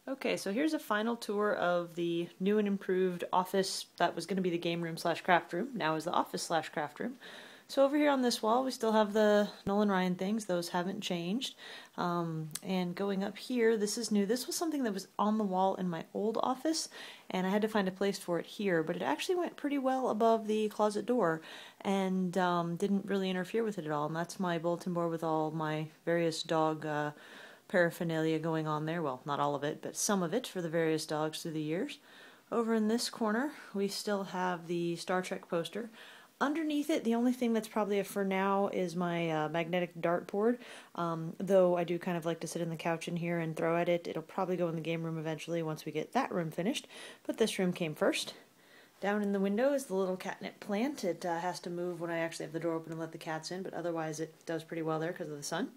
Okay, so here's a final tour of the new and improved office that was going to be the game room slash craft room. Now is the office slash craft room. So over here on this wall, we still have the Nolan Ryan things. Those haven't changed. And going up here, this is new. This was something that was on the wall in my old office, and I had to find a place for it here. But it actually went pretty well above the closet door and didn't really interfere with it at all. And that's my bulletin board with all my various dog paraphernalia going on there. Well, not all of it, but some of it for the various dogs through the years. Over in this corner, we still have the Star Trek poster. Underneath it, the only thing that's probably a for now is my magnetic dartboard, though I do kind of like to sit in the couch in here and throw at it. It'll probably go in the game room eventually once we get that room finished, but this room came first. Down in the window is the little catnip plant. It has to move when I actually have the door open and let the cats in, but otherwise it does pretty well there because of the sun.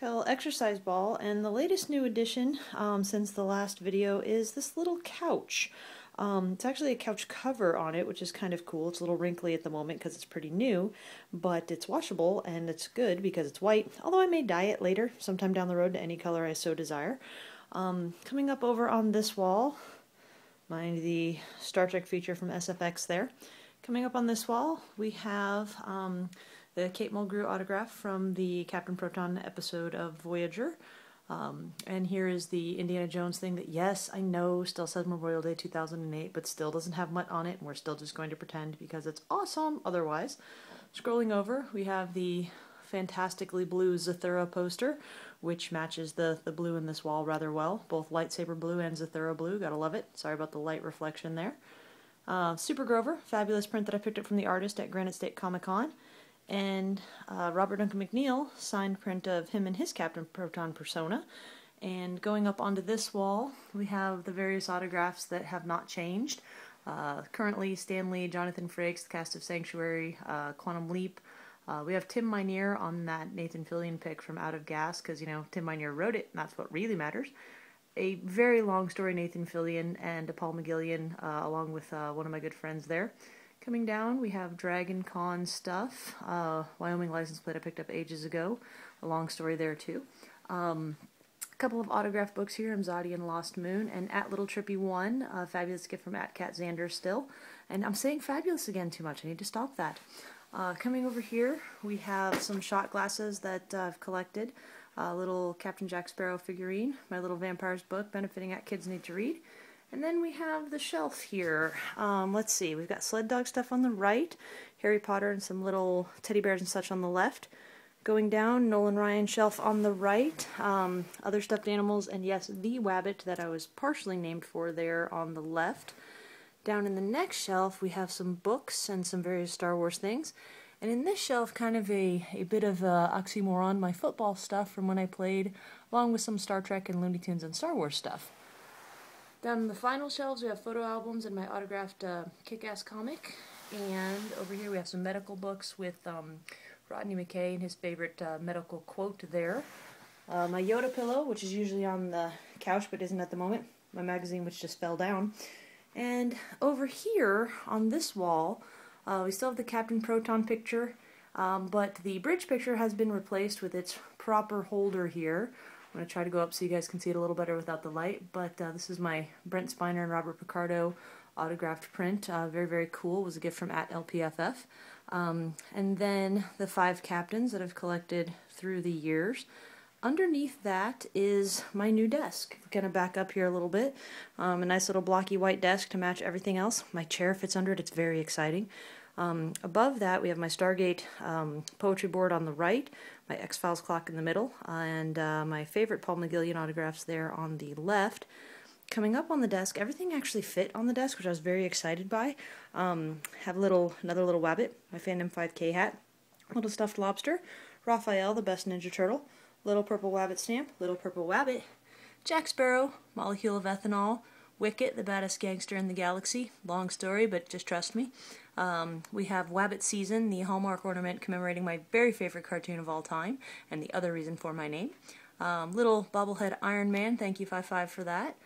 Got a little exercise ball, and the latest new addition since the last video is this little couch. It's actually a couch cover on it, which is kind of cool. It's a little wrinkly at the moment because it's pretty new, but it's washable and it's good because it's white, although I may dye it later, sometime down the road, to any color I so desire. Coming up over on this wall, mind the Star Trek feature from SFX there. Coming up on this wall, we have the Kate Mulgrew autograph from the Captain Proton episode of Voyager. And here is the Indiana Jones thing that, yes, I know still says Memorial Day 2008, but still doesn't have mutt on it, and we're still just going to pretend because it's awesome otherwise. Scrolling over, we have the fantastically blue Zathura poster, which matches the blue in this wall rather well. Both lightsaber blue and Zathura blue, gotta love it. Sorry about the light reflection there. Super Grover, fabulous print that I picked up from the artist at Granite State Comic Con. And Robert Duncan McNeill, signed print of him and his Captain Proton persona. And going up onto this wall, we have the various autographs that have not changed. Currently, Stan Lee, Jonathan Frakes, the cast of Sanctuary, Quantum Leap. We have Tim Minear on that Nathan Fillion pick from Out of Gas, because, you know, Tim Minear wrote it, and that's what really matters. A very long story, Nathan Fillion and Paul McGillion, along with one of my good friends there. Coming down, we have Dragon Con stuff, Wyoming license plate I picked up ages ago, a long story there too. A couple of autograph books here, Imzadi and Lost Moon, and At Little Trippy 1, a fabulous gift from At Cat Xander still. And I'm saying fabulous again too much, I need to stop that. Coming over here, we have some shot glasses that I've collected, a little Captain Jack Sparrow figurine, my little Vampires book benefiting At Kids Need to Read. And then we have the shelf here. Let's see, we've got sled dog stuff on the right, Harry Potter and some little teddy bears and such on the left. Going down, Nolan Ryan shelf on the right, other stuffed animals, and yes, the Wabbit that I was partially named for there on the left. Down in the next shelf, we have some books and some various Star Wars things. And in this shelf, kind of a bit of oxymoron, my football stuff from when I played, along with some Star Trek and Looney Tunes and Star Wars stuff. Down in the final shelves, we have photo albums and my autographed Kick-Ass comic. And over here we have some medical books with Rodney McKay and his favorite medical quote there. My Yoda pillow, which is usually on the couch but isn't at the moment. My magazine, which just fell down. And over here, on this wall, we still have the Captain Proton picture, but the bridge picture has been replaced with its proper holder here. I'm going to try to go up so you guys can see it a little better without the light, but this is my Brent Spiner and Robert Picardo autographed print. Very, very cool. It was a gift from at LPFF. And then the 5 captains that I've collected through the years. Underneath that is my new desk. I'm going to back up here a little bit. A nice little blocky white desk to match everything else. My chair fits under it. It's very exciting. Above that, we have my Stargate poetry board on the right, my X-Files clock in the middle, and my favorite Paul McGillion autographs there on the left. Coming up on the desk, everything actually fit on the desk, which I was very excited by. Have another little Wabbit, my Fandom 5K hat, little stuffed lobster, Raphael, the best Ninja Turtle, little purple Wabbit stamp, little purple Wabbit, Jack Sparrow, molecule of ethanol, Wicket, the baddest gangster in the galaxy. Long story, but just trust me. We have Wabbit Season, the Hallmark ornament commemorating my very favorite cartoon of all time, and the other reason for my name. Little bobblehead Iron Man, thank you 55 for that.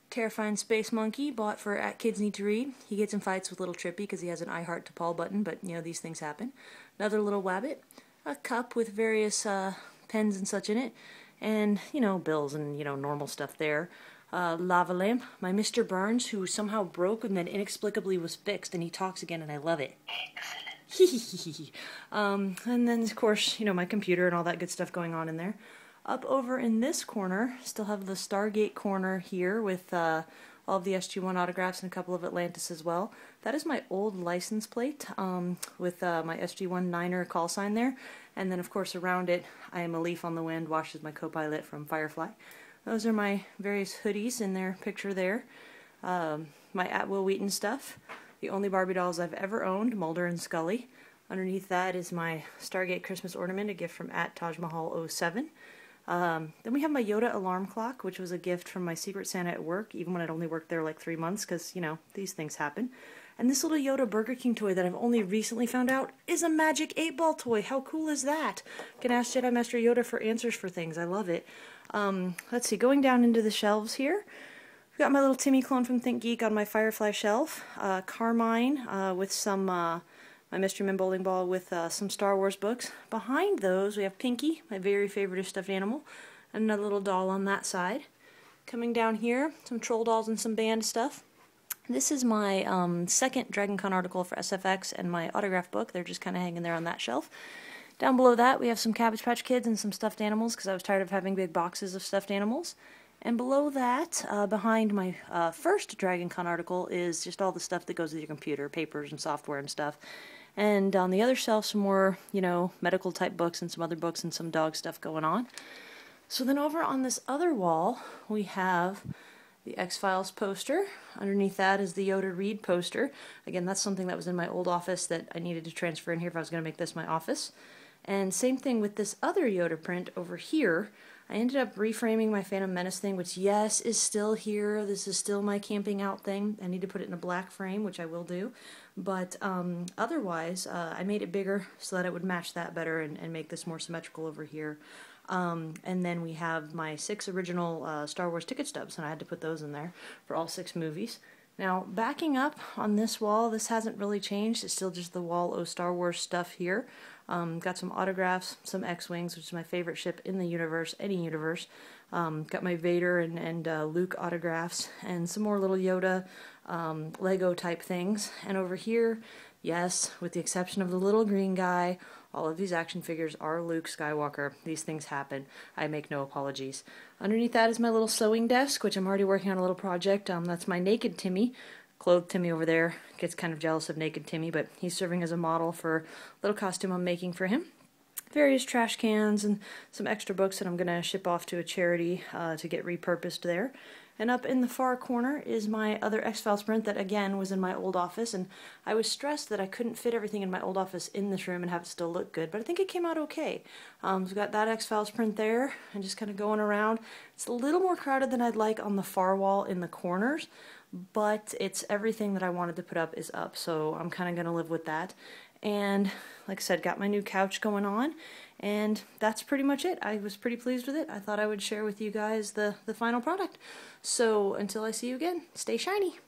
Terrifying Space Monkey, bought for At Kids Need to Read. He gets in fights with Little Trippy because he has an I Heart to Paul button, but you know, these things happen. Another little Wabbit. A cup with various pens and such in it. And, you know, bills and, you know, normal stuff there. lava lamp. My Mr. Burns, who somehow broke and then inexplicably was fixed, and he talks again, and I love it. Excellent. And then, of course, you know, my computer and all that good stuff going on in there. Up over in this corner, still have the Stargate corner here with all of the SG-1 autographs and a couple of Atlantis as well. That is my old license plate with my SG-1 Niner call sign there. And then, of course, around it, I am a leaf on the wind, washed as my co-pilot from Firefly. Those are my various hoodies in their picture there. My At Will Wheaton stuff. The only Barbie dolls I've ever owned, Mulder and Scully. Underneath that is my Stargate Christmas ornament, a gift from @TajMahal07. Then we have my Yoda alarm clock, which was a gift from my Secret Santa at work, even when I'd only worked there like 3 months, because, you know, these things happen. And this little Yoda Burger King toy that I've only recently found out is a Magic 8-Ball toy. How cool is that? Can ask Jedi Master Yoda for answers for things. I love it. Let's see, going down into the shelves here, we've got my little Timmy clone from Think Geek on my Firefly shelf. Carmine with some, my Mystery Men bowling ball with some Star Wars books. Behind those, we have Pinky, my very favorite stuffed animal, and another little doll on that side. Coming down here, some troll dolls and some band stuff. This is my second Dragon Con article for SFX and my autograph book. They're just kind of hanging there on that shelf. Down below that, we have some Cabbage Patch Kids and some stuffed animals, because I was tired of having big boxes of stuffed animals. And below that, behind my first Dragon Con article, is just all the stuff that goes with your computer, papers and software and stuff. And on the other shelf, some more, you know, medical type books and some other books and some dog stuff going on. So then over on this other wall, we have the X-Files poster. Underneath that is the Yoda Reed poster. Again, that's something that was in my old office that I needed to transfer in here if I was going to make this my office. And same thing with this other Yoda print over here. I ended up reframing my Phantom Menace thing, which, yes, is still here. This is still my camping out thing. I need to put it in a black frame, which I will do. But otherwise, I made it bigger so that it would match that better and make this more symmetrical over here. And then we have my 6 original Star Wars ticket stubs, and I had to put those in there for all 6 movies. Now, backing up on this wall, this hasn't really changed. It's still just the wall of Star Wars stuff here. Got some autographs, some X-Wings, which is my favorite ship in the universe, any universe. Got my Vader and Luke autographs, and some more little Yoda Lego type things. And over here, yes, with the exception of the little green guy, all of these action figures are Luke Skywalker. These things happen. I make no apologies. Underneath that is my little sewing desk, which I'm already working on a little project. That's my Naked Timmy. Clothed Timmy over there gets kind of jealous of Naked Timmy, but he's serving as a model for a little costume I'm making for him. Various trash cans and some extra books that I'm going to ship off to a charity to get repurposed there. And up in the far corner is my other X-Files print that, again, was in my old office, and I was stressed that I couldn't fit everything in my old office in this room and have it still look good, but I think it came out okay. So we've got that X-Files print there, and just kind of going around. It's a little more crowded than I'd like on the far wall in the corners, but it's everything that I wanted to put up is up, so I'm kind of going to live with that. And like I said, got my new couch going on, and that's pretty much it. I was pretty pleased with it. I thought I would share with you guys the final product. So until I see you again, stay shiny.